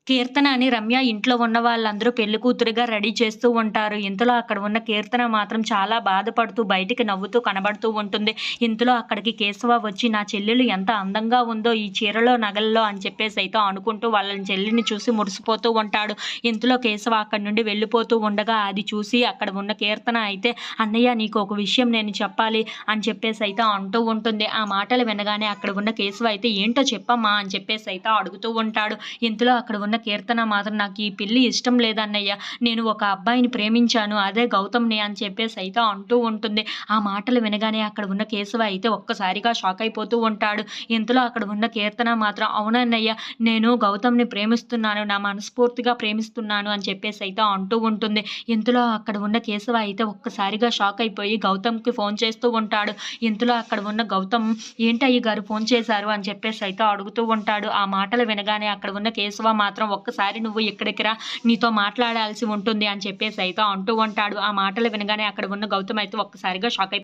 కీర్తన అని రమ్య ఇంట్లో ఉన్న వాళ్ళందరూ పెళ్లి కూతురుగా రెడీ చేస్తూ ఉంటారు. ఇంతలో అక్కడ ఉన్న కీర్తన మాత్రం చాలా బాధపడుతూ బయటికి నవ్వుతూ కనబడుతూ ఉంటుంది. ఇంతలో అక్కడికి కేశవ వచ్చి నా చెల్లెలు ఎంత అందంగా ఉందో ఈ చీరలో, నగల్లో అని చెప్పేసైతే అనుకుంటూ వాళ్ళ చెల్లిని చూసి మురిసిపోతూ ఉంటాడు. ఇంతలో కేశవ అక్కడి నుండి వెళ్ళిపోతూ ఉండగా అది చూసి అక్కడ ఉన్న కీర్తన అయితే అన్నయ్య నీకు ఒక విషయం నేను చెప్పాలి అని చెప్పేసైతే అంటూ ఉంటుంది. ఆ మాటలు వినగానే అక్కడ ఉన్న కేశవ అయితే ఏంటో చెప్పమ్మా అని చెప్పేసైతే అడుగుతూ ఉంటాడు. ఇంతలో అక్కడ ఉన్న కీర్తన మాత్రం నాకు ఈ పెళ్లి ఇష్టం లేదన్నయ్య. నేను ఒక అబ్బాయిని ప్రేమించాను. అదే గౌతమ్‌ని అని చెప్పేసైతే అంటూ ఉంటుంది. ఆ మాటలు వినగానే అక్కడ ఉన్న కేశవ అయితే ఒక్కసారిగా షాక్ అయిపోతూ ఉంటాడు. ఇంతలో అక్కడ ఉన్న కీర్తన మాత్రం అవునన్నయ్య నేను గౌతమ్‌ని ప్రేమిస్తున్నాను. నా మనస్ఫూర్తిగా ప్రేమిస్తున్నాను అని చెప్పేసైతే అంటూ ఉంటుంది. ఇంతలో అక్కడ ఉన్న కేశవ అయితే ఒక్కసారిగా షాక్ అయిపోయి గౌతమ్‌కి ఫోన్ చేస్తూ ఉంటాడు. ఇంతలో అక్కడ ఉన్న గౌతమ్ ఏంటి అయ్యగారు ఫోన్ చేశారు అని చెప్పేసైతే అడుగుతూ ఉంటాడు. ఆ మాటలు వినగానే అక్కడ ఉన్న కేశవ మాత్రం ఒక్కసారి నువ్వు ఇక్కడికి రా నీతో మాట్లాడాల్సి ఉంటుంది అని చెప్పేసైతే అంటూ ఉంటాడు. ఆ మాటలు వినగానే అక్కడ ఉన్న గౌతమ్ అయితే ఒక్కసారిగా షాక్ అయిపోతాడు.